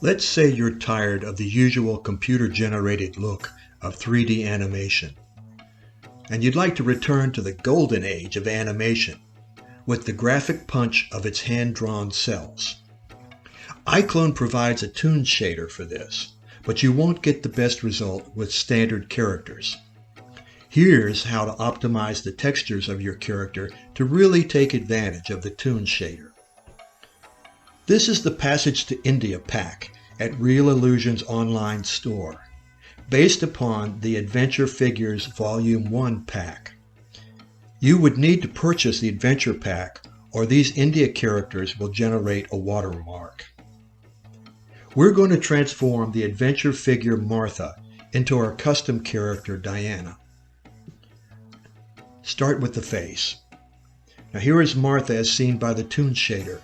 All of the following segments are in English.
Let's say you're tired of the usual computer-generated look of 3D animation, and you'd like to return to the golden age of animation with the graphic punch of its hand-drawn cells. iClone provides a Toon Shader for this, but you won't get the best result with standard characters. Here's how to optimize the textures of your character to really take advantage of the Toon Shader. This is the Passage to India pack at Reallusion's online store, based upon the Adventure Figures Volume 1 pack. You would need to purchase the Adventure pack, or these India characters will generate a watermark. We're going to transform the adventure figure Martha into our custom character Diana. Start with the face. Now here is Martha as seen by the Toon Shader.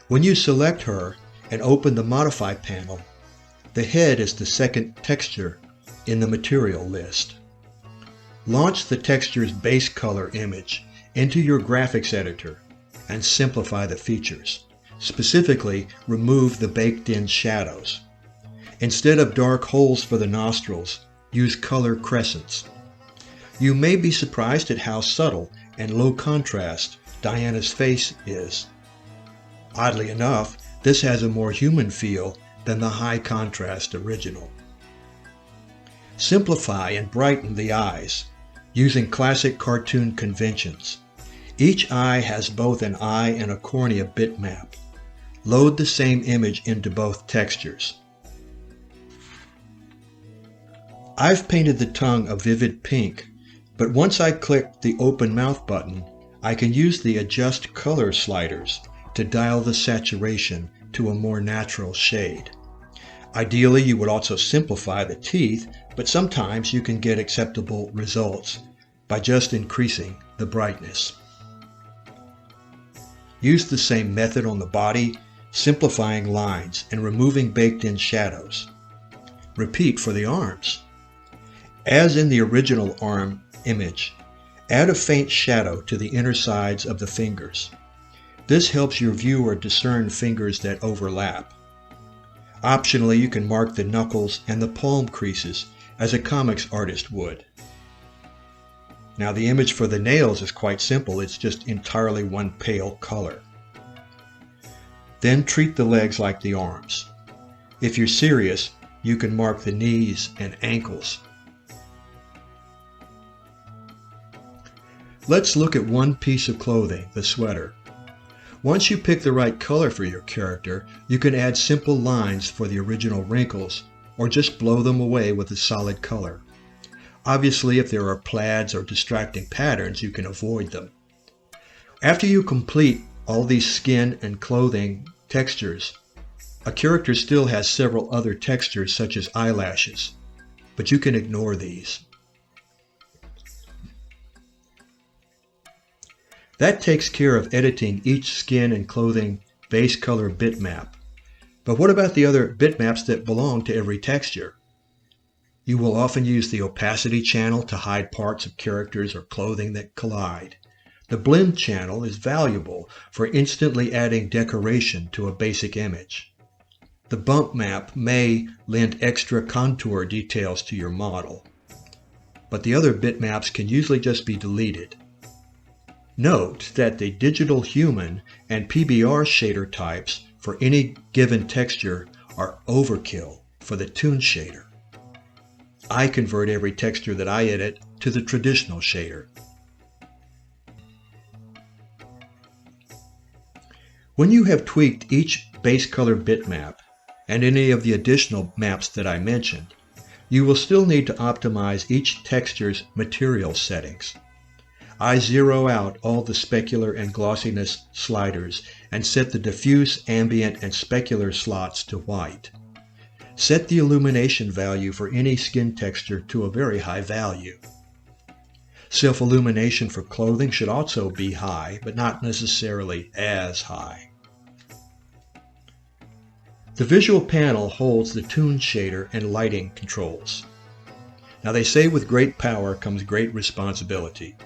When you select her and open the Modify panel, the head is the second texture in the material list. Launch the texture's base color image into your graphics editor and simplify the features. Specifically, remove the baked-in shadows. Instead of dark holes for the nostrils, use color crescents. You may be surprised at how subtle and low contrast Diana's face is. Oddly enough, this has a more human feel than the high contrast original. Simplify and brighten the eyes using classic cartoon conventions. Each eye has both an eye and a cornea bitmap. Load the same image into both textures. I've painted the tongue a vivid pink, but once I click the Open Mouth button, I can use the Adjust Color sliders to dial the saturation to a more natural shade. Ideally, you would also simplify the teeth, but sometimes you can get acceptable results by just increasing the brightness. Use the same method on the body, simplifying lines and removing baked-in shadows. Repeat for the arms. As in the original arm image, add a faint shadow to the inner sides of the fingers. This helps your viewer discern fingers that overlap. Optionally, you can mark the knuckles and the palm creases as a comics artist would. Now the image for the nails is quite simple, it's just entirely one pale color. Then treat the legs like the arms. If you're serious, you can mark the knees and ankles. Let's look at one piece of clothing, the sweater. Once you pick the right color for your character, you can add simple lines for the original wrinkles, or just blow them away with a solid color. Obviously, if there are plaids or distracting patterns, you can avoid them. After you complete all these skin and clothing textures, a character still has several other textures such as eyelashes, but you can ignore these. That takes care of editing each skin and clothing base color bitmap. But what about the other bitmaps that belong to every texture? You will often use the opacity channel to hide parts of characters or clothing that collide. The blend channel is valuable for instantly adding decoration to a basic image. The bump map may lend extra contour details to your model, but the other bitmaps can usually just be deleted. Note that the digital human and PBR shader types for any given texture are overkill for the Toon Shader. I convert every texture that I edit to the traditional shader. When you have tweaked each base color bitmap and any of the additional maps that I mentioned, you will still need to optimize each texture's material settings. I zero out all the specular and glossiness sliders and set the diffuse, ambient, and specular slots to white. Set the illumination value for any skin texture to a very high value. Self-illumination for clothing should also be high, but not necessarily as high. The visual panel holds the Toon Shader and lighting controls. Now they say with great power comes great responsibility.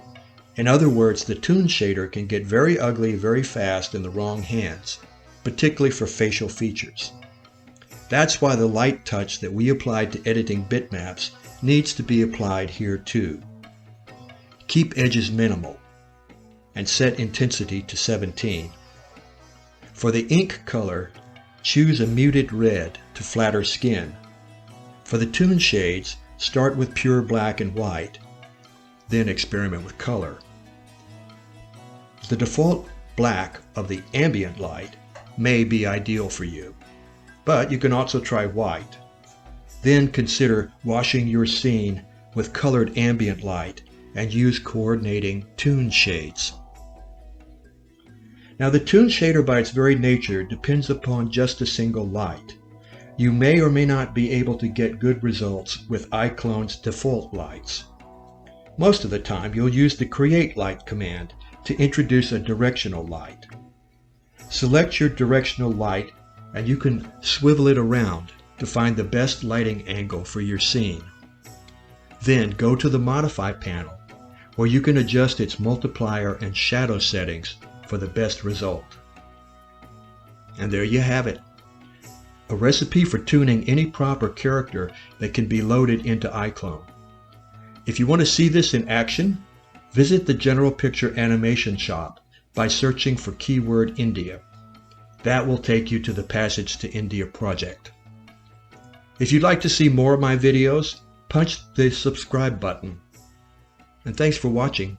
In other words, the Toon Shader can get very ugly very fast in the wrong hands, particularly for facial features. That's why the light touch that we applied to editing bitmaps needs to be applied here too. Keep edges minimal and set intensity to 17. For the ink color, choose a muted red to flatter skin. For the toon shades, start with pure black and white, then experiment with color. The default black of the ambient light may be ideal for you, but you can also try white. Then consider washing your scene with colored ambient light and use coordinating toon shades. Now the Toon Shader by its very nature depends upon just a single light. You may or may not be able to get good results with iClone's default lights. Most of the time you'll use the Create Light command to introduce a directional light. Select your directional light and you can swivel it around to find the best lighting angle for your scene. Then go to the Modify panel where you can adjust its multiplier and shadow settings for the best result. And there you have it. A recipe for tuning any prop or character that can be loaded into iClone. If you want to see this in action, visit the General Picture Animation Shop by searching for keyword India. That will take you to the Passage to India project. If you'd like to see more of my videos, punch the subscribe button. And thanks for watching.